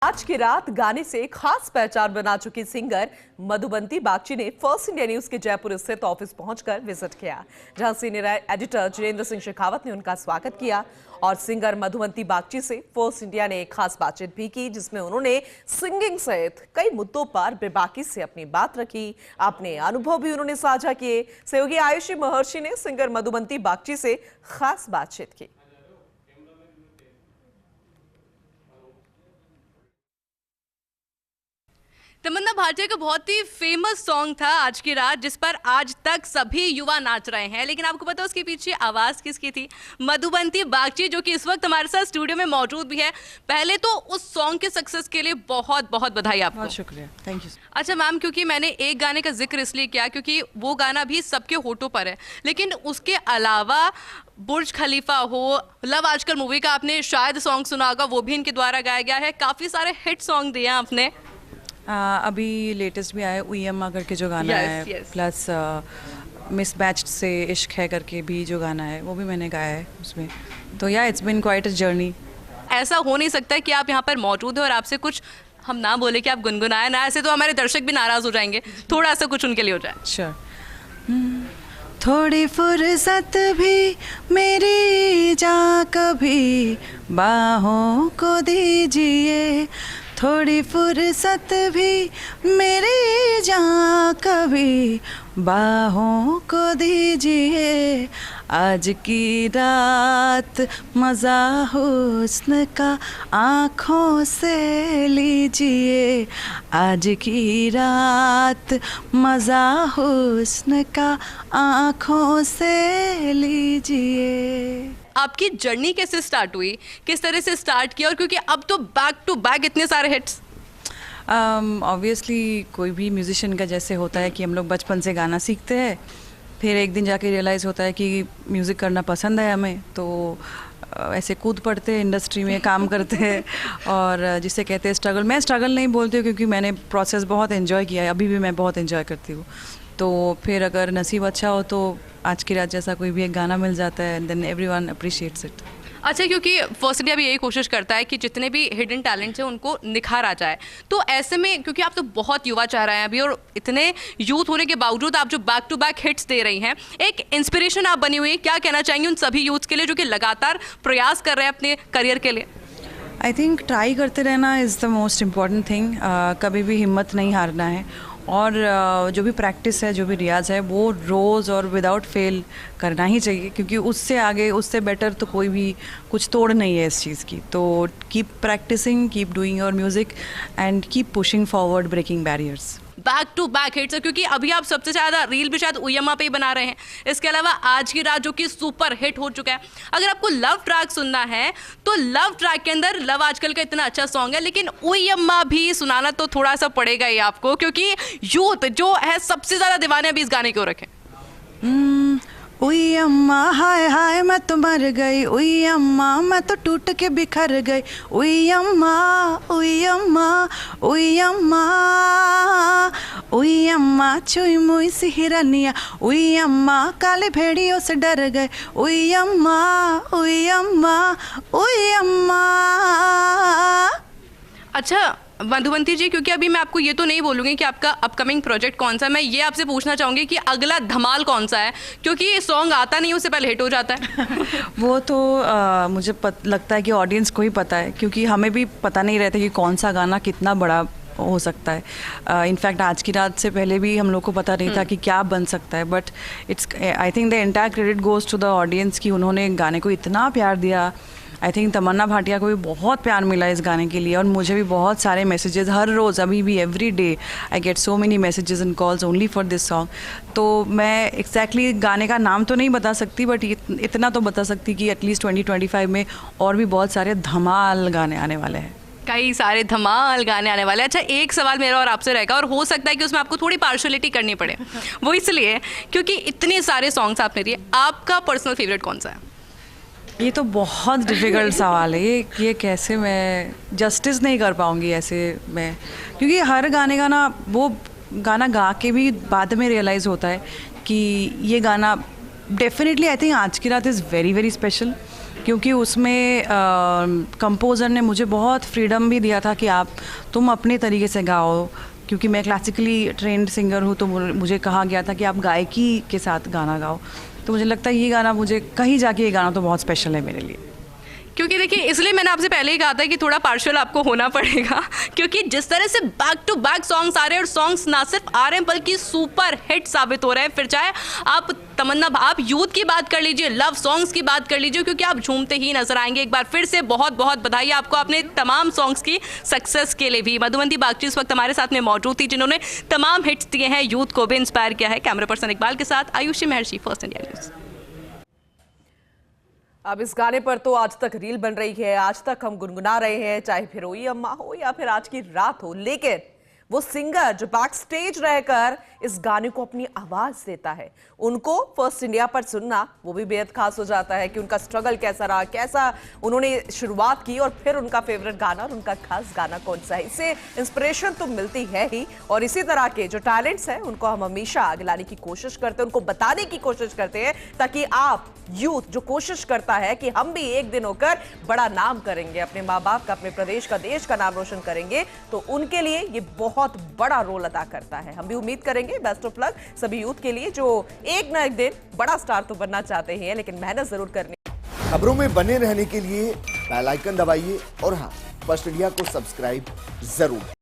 आज की रात गाने से खास पहचान बना चुकी सिंगर मधुबंती बागची ने फर्स्ट इंडिया न्यूज के जयपुर स्थित ऑफिस पहुंचकर विजिट किया, जहां सीनियर एडिटर जितेंद्र सिंह शेखावत ने उनका स्वागत किया और सिंगर मधुबंती बागची से फर्स्ट इंडिया ने एक खास बातचीत भी की, जिसमें उन्होंने सिंगिंग सहित कई मुद्दों पर बेबाकी से अपनी बात रखी। अपने अनुभव भी उन्होंने साझा किए। सहयोगी आयुषी महर्षि ने सिंगर मधुबंती बागची से खास बातचीत की। तमन्ना भाटिया का बहुत ही फेमस सॉन्ग था आज की रात, जिस पर आज तक सभी युवा नाच रहे हैं। लेकिन आपको पता है उसके पीछे आवाज़ किसकी थी? मधुबंती बागची, जो कि इस वक्त हमारे साथ स्टूडियो में मौजूद भी है। पहले तो उस सॉन्ग के सक्सेस के लिए बहुत बहुत बधाई आपको। बहुत शुक्रिया, थैंक यू। अच्छा मैम, क्योंकि मैंने एक गाने का जिक्र इसलिए किया क्योंकि वो गाना भी सबके होठों पर है, लेकिन उसके अलावा बुर्ज खलीफा हो, लव आजकल मूवी का आपने शायद सॉन्ग सुना होगा, वो भी इनके द्वारा गाया गया है। काफ़ी सारे हिट सॉन्ग दिए हैं आपने। अभी लेटेस्ट भी आया उयम्मा करके जो गाना है, प्लस मिसमैच्ड से इश्क है करके भी जो गाना है वो भी मैंने गाया है उसमें। तो या it's been quite a journey. ऐसा हो नहीं सकता कि आप यहाँ पर मौजूद हो और आपसे कुछ हम ना बोले कि आप गुनगुनाए ना, ऐसे तो हमारे दर्शक भी नाराज़ हो जाएंगे। थोड़ा सा कुछ उनके लिए हो जाए। श्योर। थोड़ी फुर्सत भी मेरी जा कभी बाहों को दीजिए, थोड़ी फुर्सत भी मेरी जान कभी बाहों को दीजिए। आज की रात मज़ा हुस्न का आँखों से लीजिए, आज की रात मज़ा हुस्न का आँखों से लीजिए। आपकी जर्नी कैसे स्टार्ट हुई, किस तरह से स्टार्ट किया? और क्योंकि अब तो बैक टू बैक इतने सारे हिट्स। ऑब्वियसली कोई भी म्यूजिशियन का जैसे होता है कि हम लोग बचपन से गाना सीखते हैं, फिर एक दिन जाके रियलाइज़ होता है कि म्यूज़िक करना पसंद है हमें, तो ऐसे कूद पड़ते हैं इंडस्ट्री में, काम करते हैं। और जिसे कहते हैं स्ट्रगल, मैं स्ट्रगल नहीं बोलती हूँ क्योंकि मैंने प्रोसेस बहुत एंजॉय किया है, अभी भी मैं बहुत एंजॉय करती हूँ। तो फिर अगर नसीब अच्छा हो तो आज की रात जैसा कोई भी एक गाना मिल जाता है, देन एवरीवन अप्रिशिएट्स इट। अच्छा, क्योंकि फर्स्ट इंडिया भी यही कोशिश करता है कि जितने भी हिडन टैलेंट्स हैं उनको निखार आ जाए। तो ऐसे में क्योंकि आप तो बहुत युवा चाह रहे हैं अभी, और इतने यूथ होने के बावजूद आप जो बैक टू बैक हिट्स दे रही हैं, एक इंस्पिरेशन आप बनी हुई है। क्या कहना चाहेंगे उन सभी यूथ्स के लिए जो कि लगातार प्रयास कर रहे हैं अपने करियर के लिए? आई थिंक ट्राई करते रहना is the most important thing. कभी भी हिम्मत नहीं हारना है, और जो भी प्रैक्टिस है, जो भी रियाज़ है, वो रोज़ और विदाउट फेल करना ही चाहिए, क्योंकि उससे आगे, उससे बेटर तो कोई भी कुछ तोड़ नहीं है इस चीज़ की। तो keep practicing, keep doing your music and keep pushing forward, breaking barriers. Back to back hits, क्योंकि अभी आप सबसे ज़्यादा रील भी शायद उयम्मा पे ही बना रहे हैं। इसके अलावा आज की रात जो कि सुपर हिट हो चुका है। अगर आपको लव ट्रैक सुनना है तो लव ट्रैक के अंदर लव आजकल का इतना अच्छा सॉन्ग है, लेकिन उयम्मा भी सुनाना तो थोड़ा सा पड़ेगा ही आपको, क्योंकि यूथ जो है सबसे ज़्यादा दीवाने अभी इस गाने की ओर रखें। उई अम्मा हाय हाय मैं तो मर गई, उई अम्मा मैं तो टूट के बिखर गई, उई अम्मा उई अम्मा उई अम्मा उई अम्मा छुई मुई सी हिरनिया, उई अम्मा काले भेड़ियों से डर गए, उई अम्मा उई अम्मा उई अम्मा। अच्छा मधुबंती जी, क्योंकि अभी मैं आपको ये तो नहीं बोलूँगी कि आपका अपकमिंग प्रोजेक्ट कौन सा है, मैं ये आपसे पूछना चाहूँगी कि अगला धमाल कौन सा है, क्योंकि ये सॉन्ग आता नहीं उससे पहले हिट हो जाता है। वो तो मुझे लगता है कि ऑडियंस को ही पता है, क्योंकि हमें भी पता नहीं रहता कि कौन सा गाना कितना बड़ा हो सकता है। इनफैक्ट आज की रात से पहले भी हम लोग को पता नहीं था कि क्या बन सकता है, but it's I think the entire credit goes to the audience कि उन्होंने गाने को इतना प्यार दिया। आई थिंक तमन्ना भाटिया को भी बहुत प्यार मिला इस गाने के लिए, और मुझे भी बहुत सारे मैसेजेस हर रोज़, अभी भी every day I get so many messages and calls only for this song. तो मैं एग्जैक्टली गाने का नाम तो नहीं बता सकती, बट इतना तो बता सकती कि एटलीस्ट 2025 में और भी बहुत सारे धमाल गाने आने वाले हैं। कई सारे धमाल गाने आने वाले हैं। अच्छा, एक सवाल मेरा और आपसे रहेगा, और हो सकता है कि उसमें आपको थोड़ी पार्शलिटी करनी पड़े। वो इसलिए क्योंकि इतने सारे सॉन्ग्स आपने दिए, आपका पर्सनल फेवरेट कौन सा है? ये तो बहुत डिफ़िकल्ट सवाल है। ये कैसे मैं जस्टिस नहीं कर पाऊँगी ऐसे मैं, क्योंकि हर गाने का ना, वो गाना गा के भी बाद में रियलाइज़ होता है कि ये गाना डेफिनेटली आई थिंक आज की रात इज़ वेरी वेरी स्पेशल, क्योंकि उसमें कंपोज़र ने मुझे बहुत फ्रीडम भी दिया था कि तुम अपने तरीके से गाओ, क्योंकि मैं क्लासिकली ट्रेंड सिंगर हूँ, तो मुझे कहा गया था कि आप गायकी के साथ गाना गाओ। तो मुझे लगता है ये गाना, मुझे कहीं जाके ये गाना तो बहुत स्पेशल है मेरे लिए। क्योंकि देखिए, इसलिए मैंने आपसे पहले ही कहा था कि थोड़ा पार्शियल आपको होना पड़ेगा, क्योंकि जिस तरह से बैक टू बैक सॉन्ग्स आ रहे हैं, और सॉन्ग्स ना सिर्फ आ रहे हैं बल्कि सुपर हिट साबित हो रहे हैं। फिर चाहे आप तमन्ना, आप यूथ की बात कर लीजिए, लव सॉन्ग्स की बात कर लीजिए, क्योंकि आप झूमते ही नजर आएंगे। एक बार फिर से बहुत बहुत बधाई आपको अपने तमाम सॉन्ग्स की सक्सेस के लिए भी। मधुबंती बागची इस वक्त हमारे साथ में मौजूद थी, जिन्होंने तमाम हिट्स दिए हैं, यूथ को भी इंस्पायर किया है। कैमरा पर्सन इकबाल के साथ आयुषी महर्षि, फर्स्ट इंडिया न्यूज़। अब इस गाने पर तो आज तक रील बन रही है, आज तक हम गुनगुना रहे हैं, चाहे फिर ओई अम्मा हो या फिर आज की रात हो, लेकिन वो सिंगर जो बैक स्टेज रहकर इस गाने को अपनी आवाज देता है, उनको फर्स्ट इंडिया पर सुनना वो भी बेहद खास हो जाता है कि उनका स्ट्रगल कैसा रहा, कैसा उन्होंने शुरुआत की, और फिर उनका फेवरेट गाना और उनका खास गाना कौन सा है। इससे इंस्पिरेशन तो मिलती है ही, और इसी तरह के जो टैलेंट्स हैं उनको हम हमेशा आगे लाने की कोशिश करते हैं, उनको बताने की कोशिश करते हैं, ताकि आप यूथ जो कोशिश करता है कि हम भी एक दिन होकर बड़ा नाम करेंगे, अपने माँ बाप का, अपने प्रदेश का, देश का नाम रोशन करेंगे, तो उनके लिए ये बहुत बड़ा रोल अदा करता है। हम भी उम्मीद करेंगे, बेस्ट ऑफ लक सभी यूथ के लिए जो एक ना एक दिन बड़ा स्टार तो बनना चाहते हैं, लेकिन मेहनत जरूर करनी। खबरों में बने रहने के लिए बेल आइकन दबाइए और हाँ, फर्स्ट इंडिया को सब्सक्राइब जरूर।